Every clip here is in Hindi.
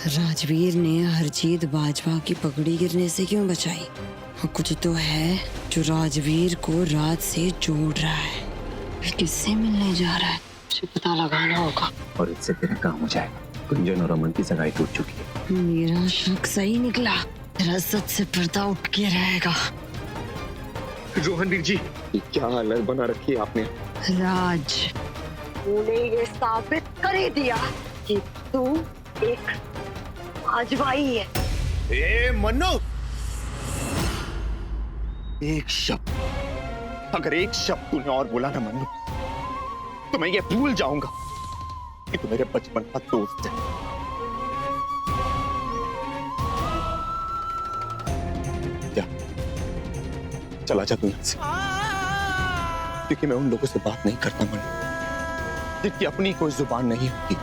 राजवीर ने हरजीत बाजवा की पगड़ी गिरने से क्यों बचाई? कुछ तो है जो राजवीर को राज से जोड़ रहा है। किससे मिलने जा रहा है? मुझे पता लगाना होगा। और इससे तेरा काम हो जाएगा। कुंजन और अमन की सगाई टूट चुकी है। मेरा शक सही निकला। तेरा सच से पर्दा उठ के रहेगा। रोहनवीर जी, क्या हालत बना रखी है आपने? राज, तूने ये साबित कर ही दिया कि तू एक बाजवाई है। ए मन्नो, एक शब्द, अगर एक शब्द तूने और बोला ना मन्नो, तो मैं ये भूल जाऊंगा कि तू मेरे बचपन का दोस्त है। क्या चला जा तू यहां से, क्योंकि मैं उन लोगों से बात नहीं करता मन्नो जिनकी अपनी कोई जुबान नहीं होती,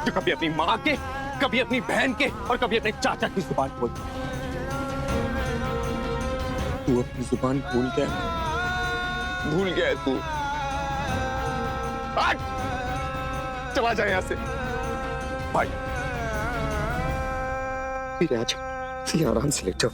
जो कभी अपनी माँ के, कभी अपनी बहन के और कभी अपने चाचा की जुबान बोलते। तू अपनी जुबान भूल गया है तू। हट! चला जा यहां से भाई। फिर आ जा, आराम से लेट जाओ।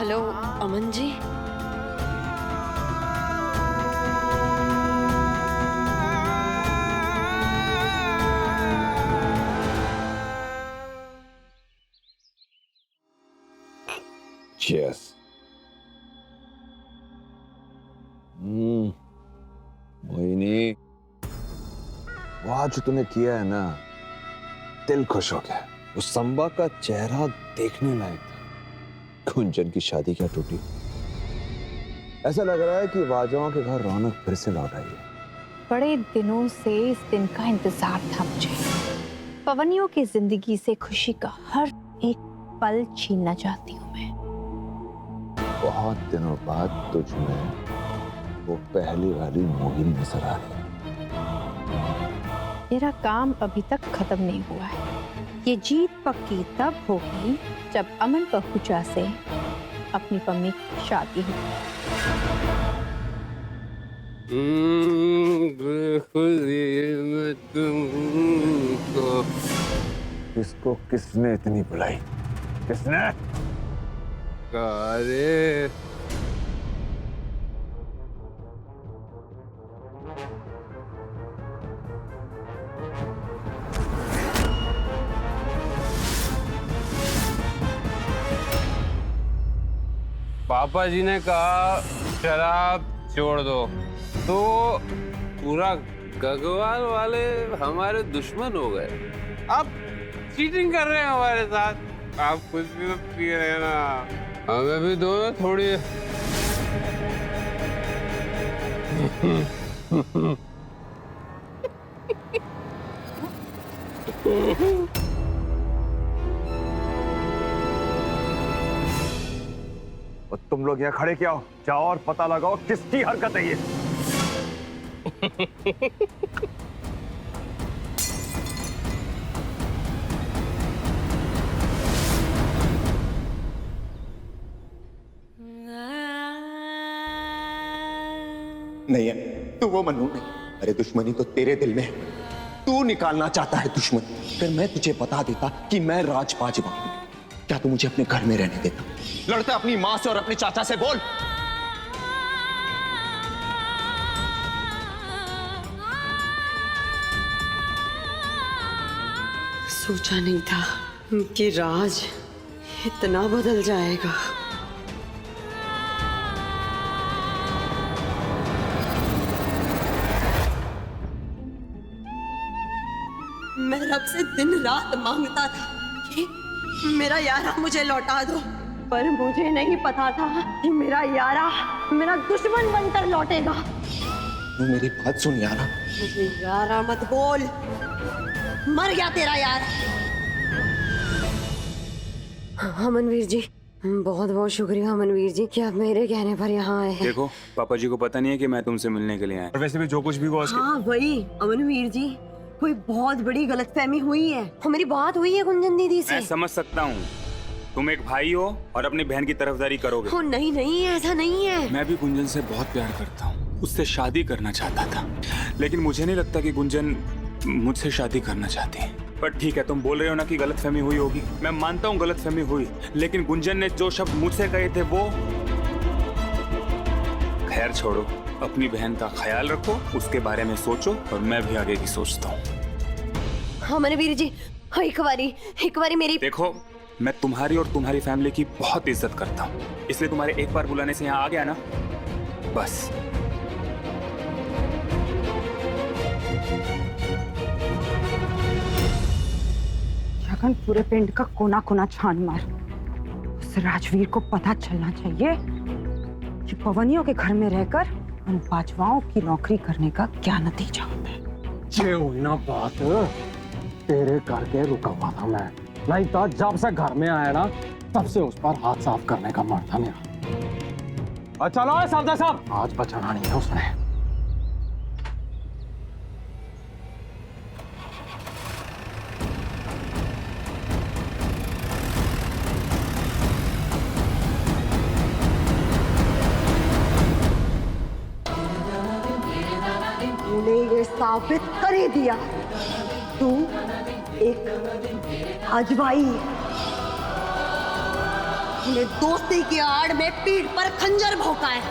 हेलो अमन जी। Cheers. मोहिनी, वो आज जो तूने किया है ना, दिल खुश हो गया। उस संबा का चेहरा देखने लायक था। कुंजन की शादी क्या टूटी? ऐसा लग रहा है कि बाजवाओं के घर रौनक फिर से लौट आई है। बड़े दिनों से इस दिन का इंतजार था मुझे। पवनियों की जिंदगी से खुशी का हर एक पल छीनना चाहती हूँ मैं। बहुत दिनों बाद तुझ में वो पहली वाली मोहिनी नजर आ रही है। मेरा काम अभी तक खत्म नहीं हुआ है। ये जीत पक्की तब होगी जब अमन पहुंचा से अपनी मम्मी की शादी होगी। इसको किसने इतनी बुलाई? किसने? अरे पापा जी ने कहा शराब छोड़ दो, तो पूरा गगवाल वाले हमारे दुश्मन हो गए। अब चीटिंग कर रहे हैं हमारे साथ। आप कुछ भी तो पी रहे हैं ना, हमें भी दो ना थोड़ी। और तुम लोग यहाँ खड़े क्या हो? जाओ और पता लगाओ किसकी हरकत है ये। नहीं है, तू वो मन्नू नहीं। अरे दुश्मनी तो तेरे दिल में है। तू निकालना चाहता है दुश्मनी। फिर मैं तुझे बता देता कि मैं राज बाजवा हूं। क्या तू मुझे अपने घर में रहने देता? लड़ता अपनी माँ से और अपने चाचा से बोल। सोचा नहीं था कि राज इतना बदल जाएगा। मैं रब से दिन रात मांगता था कि मेरा यारा मुझे लौटा दो, पर मुझे नहीं पता था कि मेरा यारा मेरा दुश्मन बनकर लौटेगा। तू मेरी बात सुन यारा। मुझे यारा मत बोल, मर गया तेरा यार। अमनवीर जी, बहुत बहुत शुक्रिया अमनवीर जी कि आप मेरे कहने पर यहाँ आए हैं। देखो पापा जी को पता नहीं है कि मैं तुमसे मिलने के लिए आया, और वैसे भी जो कुछ भी हुआ उसके हाँ वही अमनवीर जी, कोई बहुत बड़ी गलतफहमी हुई है। मेरी बात हुई है गुंजन दीदी से। मैं समझ सकता हूँ, तुम एक भाई हो और अपनी बहन की तरफदारी करोगे। ओ नहीं नहीं, ऐसा नहीं है। मैं भी गुंजन से बहुत प्यार करता हूँ, उससे शादी करना चाहता था, लेकिन मुझे नहीं लगता कि गुंजन मुझसे शादी करना चाहती है। पर ठीक है, तुम बोल रहे हो ना कि गलतफहमी हुई होगी, मैं मानता हूँ गलतफहमी हुई, लेकिन गुंजन ने जो शब्द मुझसे कहे थे वो। खैर छोड़ो, अपनी बहन का ख्याल रखो, उसके बारे में सोचो, और मैं भी आगे की सोचता हूँ। अमनवीर जी, एक बारी मेरी। देखो, मैं तुम्हारी और तुम्हारी फैमिली की बहुत इज्जत करता हूँ, इसलिए तुम्हारे एक बार बुलाने से यहाँ आ गया ना, बस। जगन, पूरे पिंड का कोना कोना छान मार। उस राजवीर को पता चलना चाहिए कि पवनियों के घर में रहकर उन बाजवाओं की नौकरी करने का क्या नतीजा होता है। ये हुई ना बात, तेरे करके रुका हुआ था मैं, नहीं तो जब से घर में आया ना तब से उस पर हाथ साफ करने का मन था मेरा। और चलो सरदार साहब, आज बचाना नहीं है उसने। तूने ये साबित कर ही दिया, तू एक अजवाई है। तूने दोस्ती की आड़ में पीठ पर खंजर भोंका है।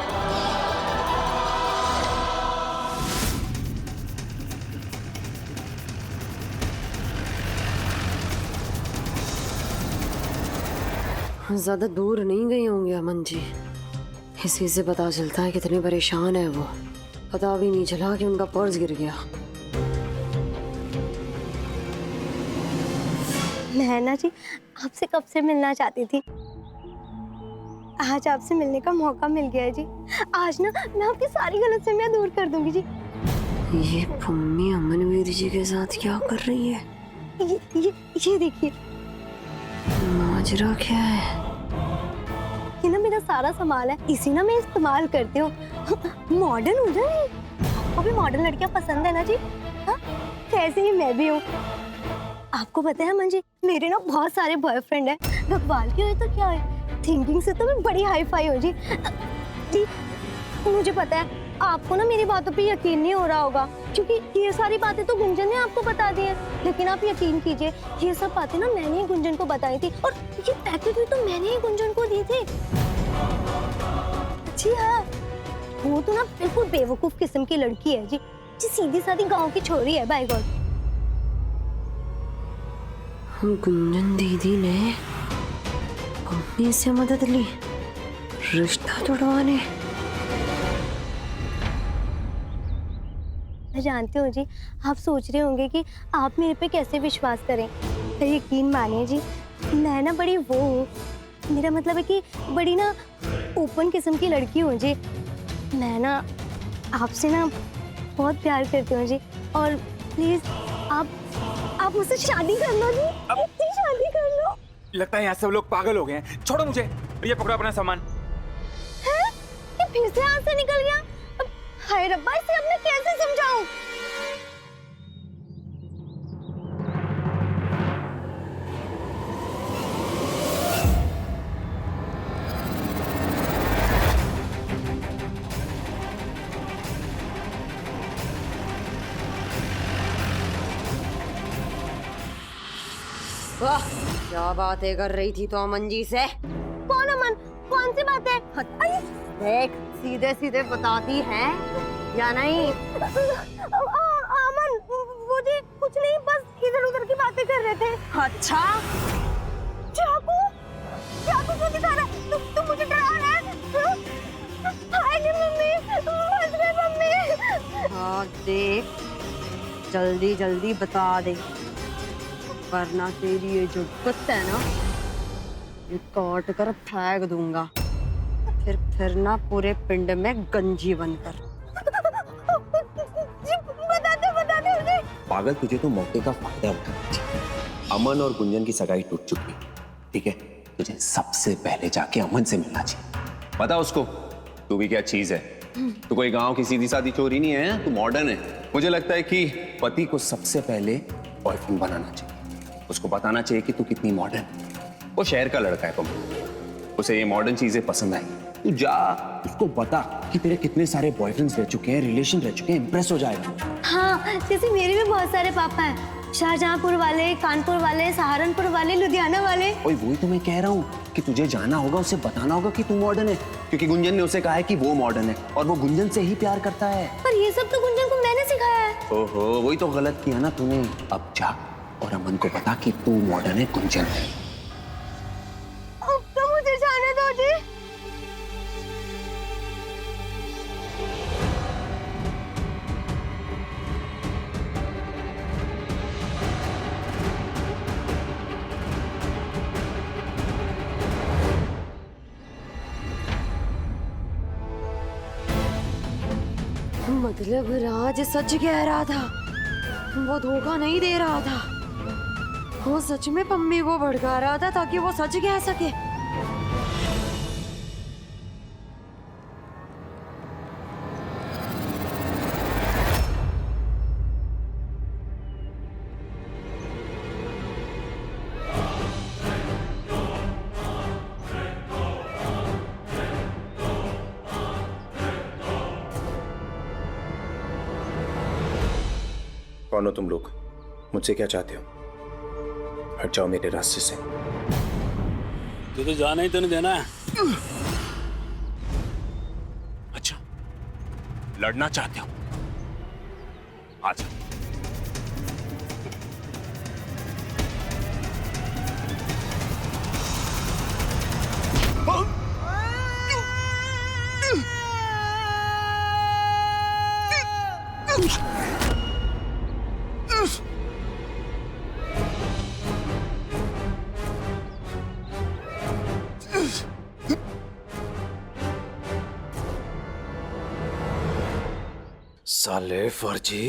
ज्यादा दूर नहीं गए होंगे अमन जी, इसी से पता चलता है कितने परेशान है वो। पता भी नहीं चला कि उनका पर्स गिर गया। नैना जी, आपसे कब से मिलना चाहती थी, आज आपसे मिलने का मौका मिल गया है जी। आज ना मैं आपकी सारी गलतफहमियां दूर कर दूंगी जी। ये पम्मी अमनवीर जी के साथ क्या कर रही है? ये देखिए, माजरा क्या है? ये ना मेरा सारा सामान है, इसी ना मैं इस्तेमाल करती हूँ। मॉडर्न हो जाए, आपको भी मॉडर्न लड़कियां पसंद है ना जी? हाँ, कैसे ही मैं भी हूँ। आपको पता है अमन जी, मेरे ना बहुत सारे बॉयफ्रेंड हैं। भगवान की हो तो क्या है, थिंकिंग से तो मैं बड़ी हाई फाई हूँ जी। जी मुझे पता है आपको ना मेरी बातों पे यकीन नहीं हो रहा होगा, क्योंकि ये सारी बातें तो गुंजन ने आपको बता दी है। लेकिन आप यकीन कीजिए, ये सब बातें ना मैंने ही गुंजन को बताई थी, और ये पैकेट भी तो मैंने ही गुंजन को दी थी। जी हाँ, वो तो ना बिल्कुल बेवकूफ किस्म की लड़की है जी, सीधी सादी गांव की छोरी है। बाय गॉड, गुंजन दीदी ने मम्मी से मदद ली रिश्ता तोड़वाने। मैं जानती हूँ जी, आप सोच रहे होंगे कि आप मेरे पे कैसे विश्वास करें, पर यकीन मानिए जी, मैं ना बड़ी वो हूँ, मेरा मतलब है कि बड़ी ना ओपन किस्म की लड़की हूँ जी। मैं ना आपसे ना बहुत प्यार करती हूँ जी, और प्लीज आप मुझसे शादी कर लो जी, मुझसे शादी कर लो। लगता है यहाँ सब लोग पागल हो गए हैं, छोड़ो मुझे, ये पकड़ो अपना सामान। है? ये फिर से हाथ से निकल गया। हाय रब्बा, इसे अब मैं कैसे समझाऊं? वाह, क्या बातें कर रही थी तो अमन जी से? कौन अमन? कौन सी बात है? देख, सीधे सीधे बताती है या नहीं? अमन, वो जी कुछ नहीं, बस इधर उधर की बातें कर रहे थे। अच्छा, चाकू क्यों दिखा रहा है? तुम मुझे डरा रहा है? हाय रे मम्मी, बच गई मम्मी। हाँ देख, जल्दी जल्दी बता दे, वरना तेरी ये जो गुत्त है ना, ये काट कर फेंक दूंगा, फिर ना पूरे पिंड में गंजी बनकर। बता दे मुझे। पागल, तुझे तो मौके का फायदा उठाना चाहिए। अमन और गुंजन की सगाई टूट चुकी है, ठीक है? तुझे सबसे पहले जाके अमन से मिलना चाहिए। पता उसको तू भी क्या चीज है। तू कोई गांव की सीधी सादी चोरी नहीं है, तू मॉडर्न है। मुझे लगता है कि पति को सबसे पहले बॉयफ्रेंड बनाना चाहिए। उसको बताना चाहिए कि तू कितनी मॉडर्न है। वो शहर का लड़का है कमल, उसे ये मॉडर्न चीजें पसंद आई। तू जा उसको बता कि तेरे कितने सारे बॉयफ्रेंड्स रह चुके हैं, रिलेशन रह चुके हैं, इंप्रेस हो जाएगा। हाँ, जैसे मेरे भी बहुत सारे पापा हैं, शाहजहांपुर वाले, कानपुर वाले, सहारनपुर वाले, लुधियाना वाले। ओए वही तो मैं कह रहा हूँ कि तुझे जाना होगा, उसे बताना होगा कि तू मॉडर्न है, क्योंकि गुंजन ने उसे कहा है कि वो मॉडर्न है और वो गुंजन से ही प्यार करता है। पर ये सब तो गुंजन को मैंने सिखाया है। ओहो, वही तो गलत किया ना तूने। अब जा और अमन को बता कि तू मॉडर्न है, गुंजन है। अब तो मुझे जाने दो जी। मतलब राज सच कह रहा था, वो धोखा नहीं दे रहा था। वो सच में पम्मी को भड़का रहा था ताकि वो सच कह सके। कौन हो तुम लोग? मुझसे क्या चाहते हो? हट जाओ मेरे रास्ते से। तुझे जाना ही तो नहीं देना है। अच्छा, लड़ना चाहते हो? आजा। साले फर्जी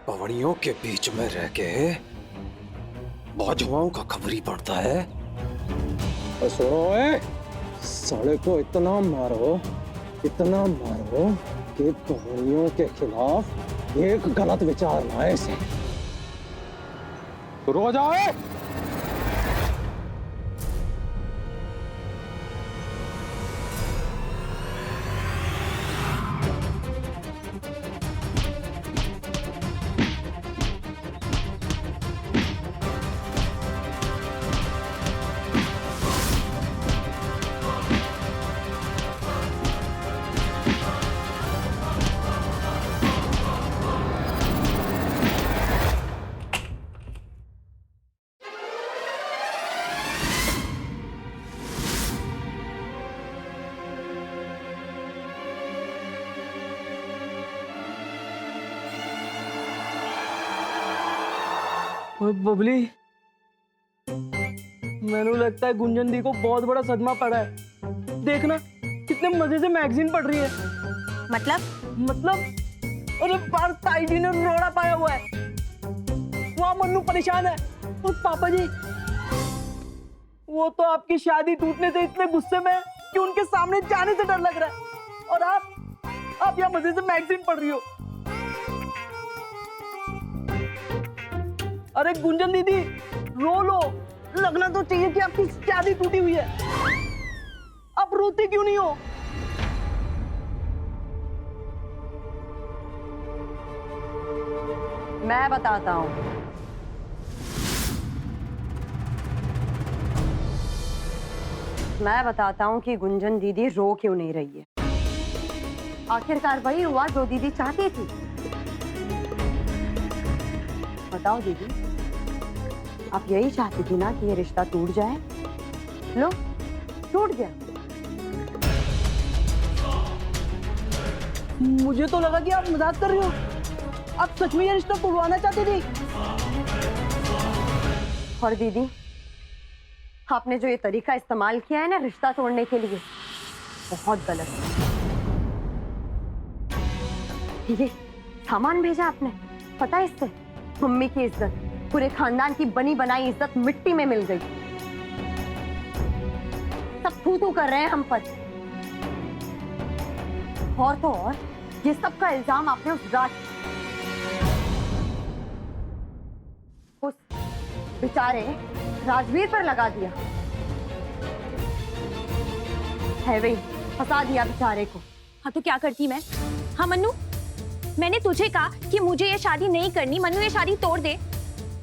पवड़ियों के बीच में रह के बाजुआओं का खबरी पड़ता है। और सुनो साले को इतना मारो कि पवड़ियों के खिलाफ एक गलत विचार ना आए से। शुरू हो जाओ। बबली, मैंने लगता है गुंजन दी को बहुत बड़ा सदमा पड़ा है। देखना कितने मजे से मैगजीन पढ़ रही है। मतलब अरे बार ताई जी ने रोड़ा पाया हुआ है, वहां मन्नू परेशान है। और पापा जी वो तो आपकी शादी टूटने से इतने गुस्से में है कि उनके सामने जाने से डर लग रहा है। और आप यहाँ मजे से मैगजीन पढ़ रही हो। अरे गुंजन दीदी रो लो, लगना तो चाहिए कि आपकी शादी टूटी हुई है। आप रोती क्यों नहीं हो? मैं बताता हूँ। मैं बताता हूँ कि गुंजन दीदी रो क्यों नहीं रही है। आखिरकार वही हुआ जो दीदी चाहती थी। बताओ दीदी, आप यही चाहती थी ना कि ये रिश्ता टूट जाए? लो, टूट गया। मुझे तो लगा कि आप मजाक कर रही हो। आप सच में ये रिश्ता तोड़वाना चाहती थी। और दीदी, आपने जो ये तरीका इस्तेमाल किया है ना रिश्ता तोड़ने के लिए, बहुत गलत है। ये सामान भेजा आपने, पता है इससे मम्मी की इज्जत, पूरे खानदान की बनी बनाई इज्जत मिट्टी में मिल गई। सब थू कर रहे हैं हम पर। और तो और ये सब का इल्जाम आपने उस बेचारे राजवीर पर लगा दिया है। वही फंसा दिया बेचारे को। हाँ तो क्या करती मैं? हाँ मन्नू, मैंने तुझे कहा कि मुझे ये शादी नहीं करनी, मन्नू ये शादी तोड़ दे,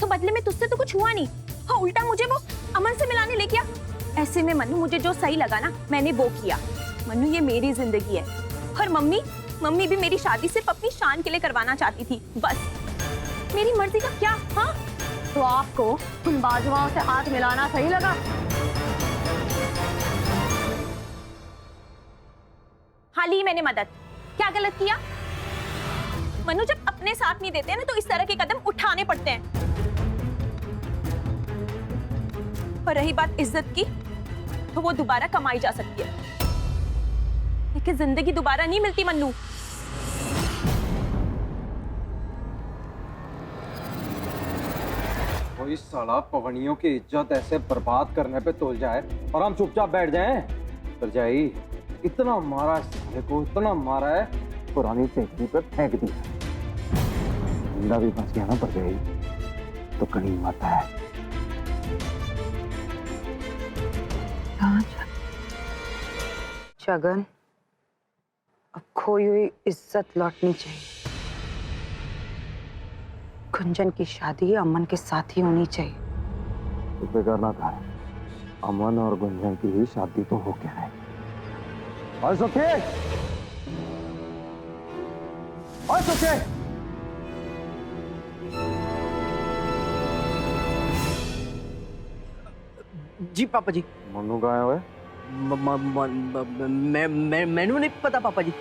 तो बदले में तुझसे तो कुछ हुआ नहीं। हाँ उल्टा मुझे वो अमन से मिलाने ले गया। ऐसे में मन्नू मुझे जो सही लगा ना मैंने वो किया। मन्नू ये मेरी जिंदगी है और मम्मी भी मेरी शादी सिर्फ अपनी शान के लिए करवाना चाहती थी, बस मेरी मर्जी का क्या। हाँ तो आपको उन बाजुओं से हाथ मिलाना सही लगा? हाँ ली मैंने मदद, क्या गलत किया? मनु जब अपने साथ नहीं देते हैं ना तो इस तरह के कदम उठाने पड़ते हैं। और रही बात इज्जत की, तो वो दोबारा कमाई जा सकती है, लेकिन जिंदगी दोबारा नहीं मिलती मन्नू। कोई साला पवनियों की इज्जत ऐसे बर्बाद करने पे तोल जाए और हम चुपचाप बैठ जाएं। परजाई इतना मारा है साले को, इतना मारा है, पुरानी टेकरी पे फेंक दिया। जिंदा भी बच गया ना परजाई तो कहीं मत है। जगन, अब खोई हुई इज्जत लौटनी चाहिए। गुंजन की शादी अमन के साथ ही होनी चाहिए। तो फिक्र ना कर, अमन और गुंजन की ही शादी तो हो क्या है। ओके जी पापा जी। मन्नू कहाँ है हुए? मैनू नहीं पता पापा जी।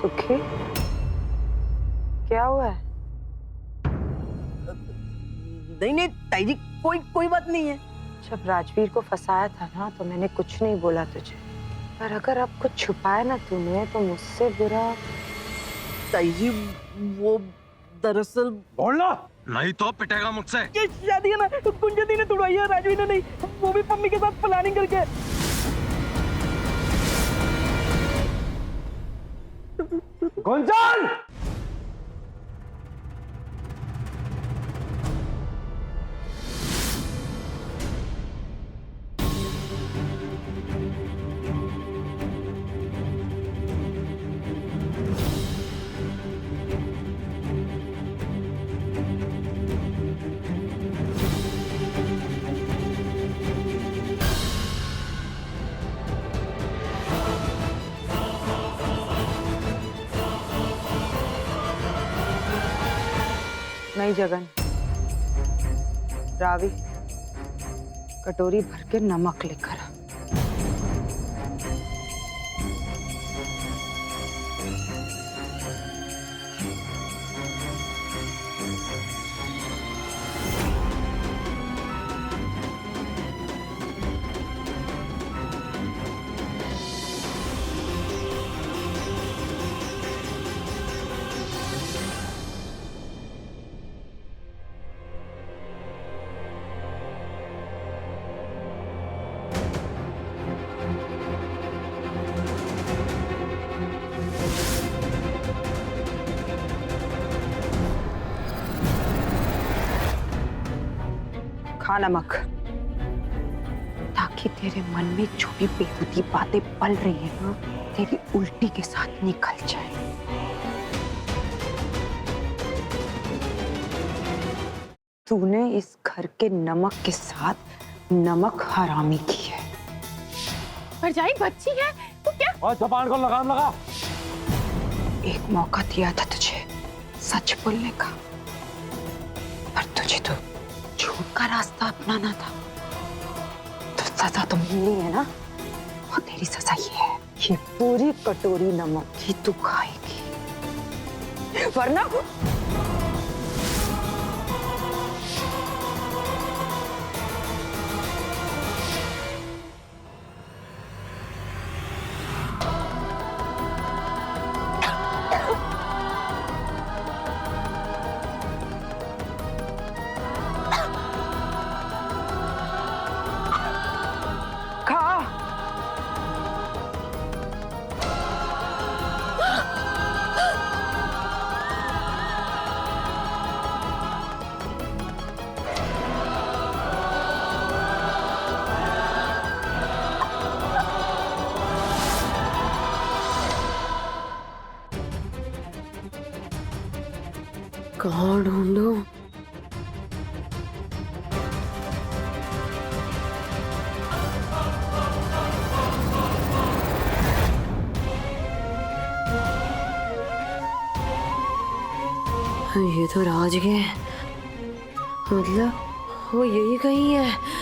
सुखी, क्या हुआ है? नहीं ताई जी, कोई बात नहीं है। जब राजवीर को फंसाया था ना तो मैंने कुछ नहीं बोला तुझे, पर अगर अब कुछ छुपाया ना तूने तो मुझसे बुरा। ताई जी वो दरअसल बोलना नहीं तो पिटेगा मुझसे। ये शादी है ना गुंजन दी ने तुड़वाई है, राजवीर ने नहीं, वो भी मम्मी के साथ प्लानिंग करके। गुंजन! नहीं जगन, रावी कटोरी भर के नमक लेकर आ। खा नमक, ताकि तेरे मन में जो भी बेहुदी बातें पल रही है ना तेरी उल्टी के साथ निकल जाए। तूने इस घर के नमक के साथ नमक हरामी की है। परजाई बच्ची है तो क्या? और जबान को लगाम लगा। एक मौका दिया था तुझे सच बोलने का, पर तुझे तो झूठ का रास्ता अपनाना था। तो सजा तो मिलनी है ना, और तेरी सजा ये है, ये पूरी कटोरी नमक की तू खाएगी, वरना कहाँ ढूंढूं? ये तो राज के मतलब वो यही कहीं है।